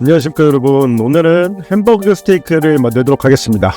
안녕하십니까 여러분. 오늘은 햄버거 스테이크를 만들도록 하겠습니다.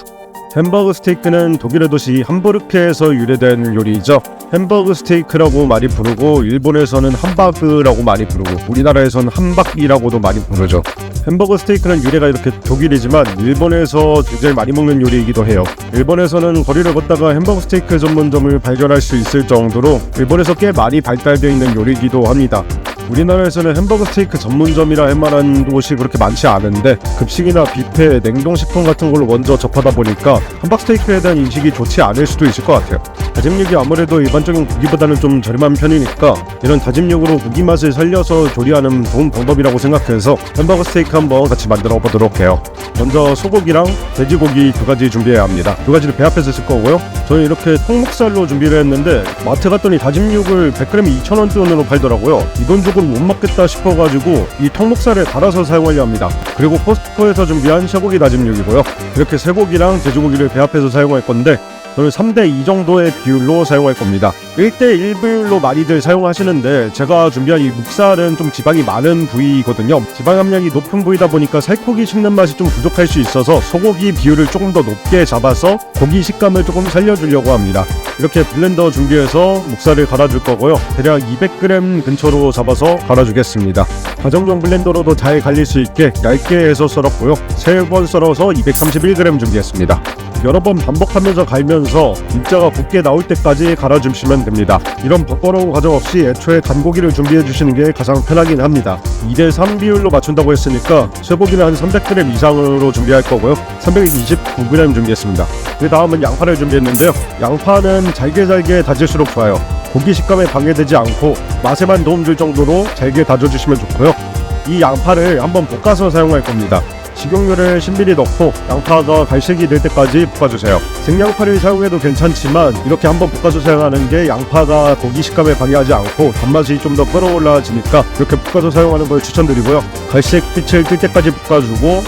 햄버거 스테이크는 독일의 도시 함부르크에서 유래된 요리이죠. 햄버거 스테이크라고 많이 부르고 일본에서는 함바그라고 많이 부르고 우리나라에서는 함박이라고도 많이 부르죠. 햄버거 스테이크는 유래가 이렇게 독일이지만 일본에서 굉장히 많이 먹는 요리이기도 해요. 일본에서는 거리를 걷다가 햄버거 스테이크 전문점을 발견할 수 있을 정도로 일본에서 꽤 많이 발달되어 있는 요리이기도 합니다. 우리나라에서는 햄버거 스테이크 전문점이라 할 만한 곳이 그렇게 많지 않은데 급식이나 뷔페, 냉동식품 같은 걸로 먼저 접하다 보니까 함박 스테이크에 대한 인식이 좋지 않을 수도 있을 것 같아요. 다짐육이 아무래도 일반적인 고기보다는 좀 저렴한 편이니까 이런 다짐육으로 고기 맛을 살려서 조리하는 좋은 방법이라고 생각해서 햄버거 스테이크 한번 같이 만들어 보도록 해요. 먼저 소고기랑 돼지고기 두 가지 준비해야 합니다. 두 가지를 배합해서 쓸 거고요. 저는 이렇게 통목살로 준비를 했는데 마트 갔더니 다짐육을 100g에 2,000원 돈으로 팔더라고요. 이 돈 주고 못 먹겠다 싶어가지고 이 통목살을 갈아서 사용하려 합니다. 그리고 코스트코에서 준비한 쇠고기 다짐육이고요. 이렇게 쇠고기랑 돼지고기를 배합해서 사용할 건데 저는 3대2 정도의 비율로 사용할 겁니다. 1대1 비율로 많이들 사용하시는데 제가 준비한 이 묵살은 좀 지방이 많은 부위거든요. 지방 함량이 높은 부위다 보니까 살코기 씹는 맛이 좀 부족할 수 있어서 소고기 비율을 조금 더 높게 잡아서 고기 식감을 조금 살려주려고 합니다. 이렇게 블렌더 준비해서 묵살을 갈아줄 거고요. 대략 200g 근처로 잡아서 갈아주겠습니다. 가정용 블렌더로도 잘 갈릴 수 있게 얇게 해서 썰었고요. 3번 썰어서 231g 준비했습니다. 여러 번 반복하면서 갈면서 입자가 곱게 나올 때까지 갈아주시면 됩니다. 이런 번거로운 과정 없이 애초에 간고기를 준비해 주시는 게 가장 편하긴 합니다. 2대3 비율로 맞춘다고 했으니까 쇠고기는 한 300g 이상으로 준비할 거고요. 329g 준비했습니다. 그 다음은 양파를 준비했는데요. 양파는 잘게 다질수록 좋아요. 고기 식감에 방해되지 않고 맛에만 도움 줄 정도로 잘게 다져주시면 좋고요. 이 양파를 한번 볶아서 사용할 겁니다. 식용유를 10ml 넣고 양파가 갈색이 될 때까지 볶아주세요. 생양파를 사용해도 괜찮지만 이렇게 한번 볶아서 사용하는 게 양파가 고기 식감에 방해하지 않고 단맛이 좀 더 끌어올라지니까 이렇게 볶아서 사용하는 걸 추천드리고요. 갈색 빛을 뜰 때까지 볶아주고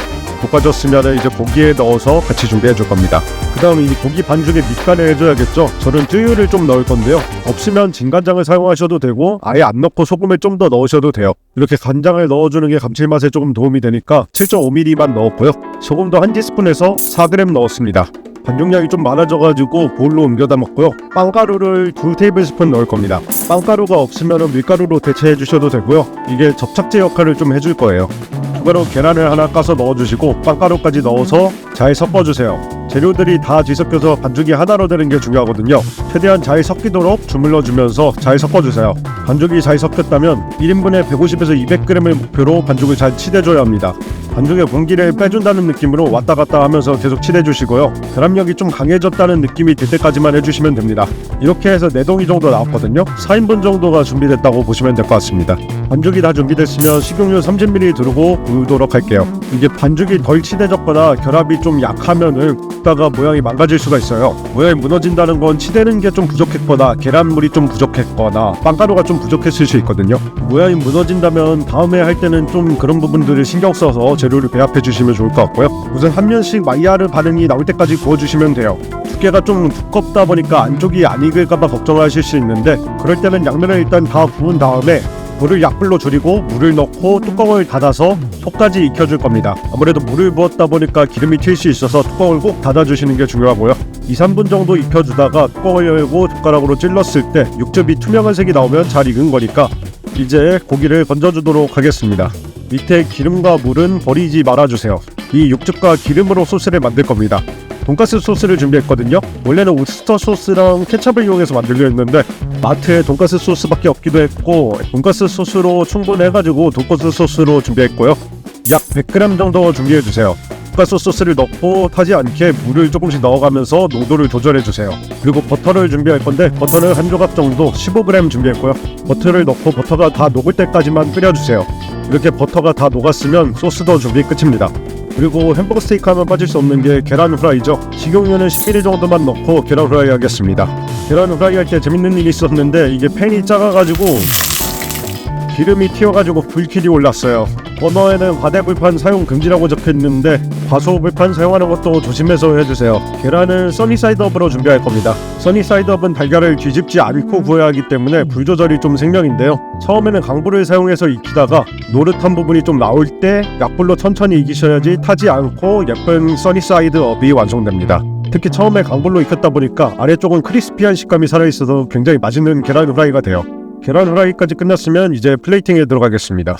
볶아졌으면 이제 고기에 넣어서 같이 준비해 줄 겁니다. 그 다음 이 고기 반죽에 밑간을 해줘야겠죠. 저는 쯔유를 좀 넣을 건데요. 없으면 진간장을 사용하셔도 되고 아예 안 넣고 소금을 좀 더 넣으셔도 돼요. 이렇게 간장을 넣어주는 게 감칠맛에 조금 도움이 되니까 7.5ml만 넣었고요. 소금도 1티스푼에서 4g 넣었습니다. 반죽량이 좀 많아져가지고 볼로 옮겨 담았고요. 빵가루를 2테이블스푼 넣을 겁니다. 빵가루가 없으면 밀가루로 대체해 주셔도 되고요. 이게 접착제 역할을 좀 해줄 거예요. 추가로 계란을 하나 까서 넣어주시고 빵가루까지 넣어서 잘 섞어주세요. 재료들이 다 뒤섞여서 반죽이 하나로 되는 게 중요하거든요. 최대한 잘 섞이도록 주물러주면서 잘 섞어주세요. 반죽이 잘 섞였다면 1인분에 150에서 200g을 목표로 반죽을 잘 치대줘야 합니다. 반죽에 공기를 빼준다는 느낌으로 왔다 갔다 하면서 계속 치대주시고요. 결합력이 좀 강해졌다는 느낌이 들 때까지만 해주시면 됩니다. 이렇게 해서 4동이 정도 나왔거든요. 4인분 정도가 준비됐다고 보시면 될 것 같습니다. 반죽이 다 준비됐으면 식용유 30ml 두르고 부도록 할게요. 이게 반죽이 덜 치대졌거나 결합이 좀 약하면은 굽다가 모양이 망가질 수가 있어요. 모양이 무너진다는 건 치대는 게 좀 부족했거나 계란물이 좀 부족했거나 빵가루가 좀 부족했을 수 있거든요. 모양이 무너진다면 다음에 할 때는 좀 그런 부분들을 신경 써서 재료를 배합해 주시면 좋을 것 같고요. 우선 한 면씩 마이야르 반응이 나올 때까지 구워주시면 돼요. 두께가 좀 두껍다 보니까 안쪽이 안 익을까봐 걱정하실 수 있는데 그럴 때는 양면을 일단 다 구운 다음에 불을 약불로 줄이고 물을 넣고 뚜껑을 닫아서 속까지 익혀줄 겁니다. 아무래도 물을 부었다 보니까 기름이 튈 수 있어서 뚜껑을 꼭 닫아주시는 게 중요하고요. 2-3분 정도 익혀주다가 뚜껑을 열고 젓가락으로 찔렀을 때 육즙이 투명한 색이 나오면 잘 익은 거니까 이제 고기를 건져주도록 하겠습니다. 밑에 기름과 물은 버리지 말아주세요. 이 육즙과 기름으로 소스를 만들 겁니다. 돈가스 소스를 준비했거든요. 원래는 우스터 소스랑 케첩을 이용해서 만들려 했는데 마트에 돈가스 소스밖에 없기도 했고 돈가스 소스로 충분해가지고 돈가스 소스로 준비했고요. 약 100g 정도 준비해주세요. 돈가스 소스를 넣고 타지 않게 물을 조금씩 넣어가면서 농도를 조절해주세요. 그리고 버터를 준비할 건데 버터는 한 조각 정도 15g 준비했고요. 버터를 넣고 버터가 다 녹을 때까지만 끓여주세요. 이렇게 버터가 다 녹았으면 소스도 준비 끝입니다. 그리고 햄버거 스테이크 하면 빠질 수 없는 게 계란 후라이죠. 식용유는 10ml 정도만 넣고 계란 후라이 하겠습니다. 계란 후라이 할 때 재밌는 일이 있었는데 이게 팬이 작아가지고 기름이 튀어가지고 불길이 올랐어요. 버너에는 과대불판 사용 금지라고 적혀있는데 과소불판 사용하는 것도 조심해서 해주세요. 계란은 써니사이드업으로 준비할 겁니다. 써니사이드업은 달걀을 뒤집지 않고 구워야 하기 때문에 불 조절이 좀 생명인데요. 처음에는 강불을 사용해서 익히다가 노릇한 부분이 좀 나올 때 약불로 천천히 익히셔야지 타지 않고 예쁜 써니사이드업이 완성됩니다. 특히 처음에 강불로 익혔다 보니까 아래쪽은 크리스피한 식감이 살아있어서 굉장히 맛있는 계란 후라이가 돼요. 계란 후라이까지 끝났으면 이제 플레이팅에 들어가겠습니다.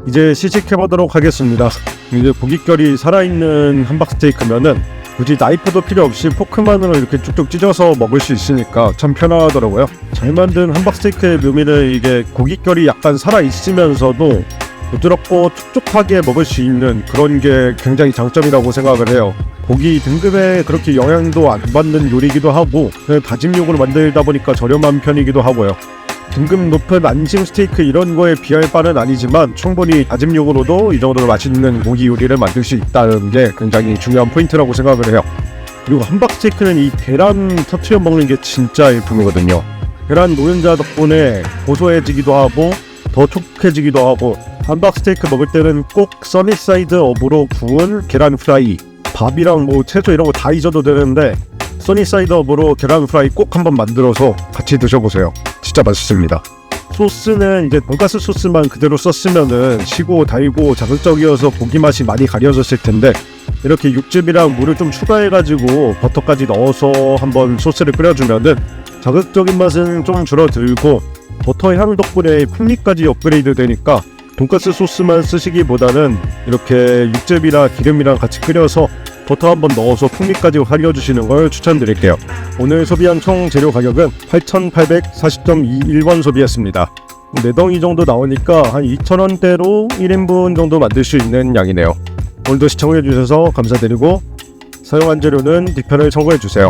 이제 시식해보도록 하겠습니다. 이제 고깃결이 살아있는 함박스테이크면은 굳이 나이프도 필요 없이 포크만으로 이렇게 쭉쭉 찢어서 먹을 수 있으니까 참 편하더라고요. 잘 만든 함박스테이크의 묘미는 이게 고깃결이 약간 살아있으면서도 부드럽고 촉촉하게 먹을 수 있는 그런 게 굉장히 장점이라고 생각을 해요. 고기 등급에 그렇게 영향도 안 받는 요리이기도 하고 그냥 다짐육으로 만들다 보니까 저렴한 편이기도 하고요. 등급 높은 안심 스테이크 이런 거에 비할 바는 아니지만 충분히 다짐육으로도 이 정도로 맛있는 고기 요리를 만들 수 있다는 게 굉장히 중요한 포인트라고 생각을 해요. 그리고 함박스테이크는 이 계란 터트려 먹는 게 진짜 일품이거든요. 계란 노른자 덕분에 고소해지기도 하고 더 촉촉해지기도 하고 함박스테이크 먹을 때는 꼭 써니사이드 업으로 구운 계란 후라이, 밥이랑 뭐 채소 이런 거 다 잊어도 되는데 써니사이드 업으로 계란 후라이 꼭 한번 만들어서 같이 드셔보세요. 진짜 맛있습니다. 소스는 이제 돈가스 소스만 그대로 썼으면은 시고 달고 자극적이어서 고기 맛이 많이 가려졌을 텐데 이렇게 육즙이랑 물을 좀 추가해가지고 버터까지 넣어서 한번 소스를 끓여주면은 자극적인 맛은 좀 줄어들고 버터 향 덕분에 풍미까지 업그레이드 되니까 돈가스 소스만 쓰시기보다는 이렇게 육즙이랑 기름이랑 같이 끓여서 버터 한번 넣어서 풍미까지 살려주시는 걸 추천드릴게요. 오늘 소비한 총 재료 가격은 8,840.21원 소비했습니다. 4덩이 정도 나오니까 한 2,000원대로 1인분 정도 만들 수 있는 양이네요. 오늘도 시청해주셔서 감사드리고 사용한 재료는 뒤편을 참고해주세요.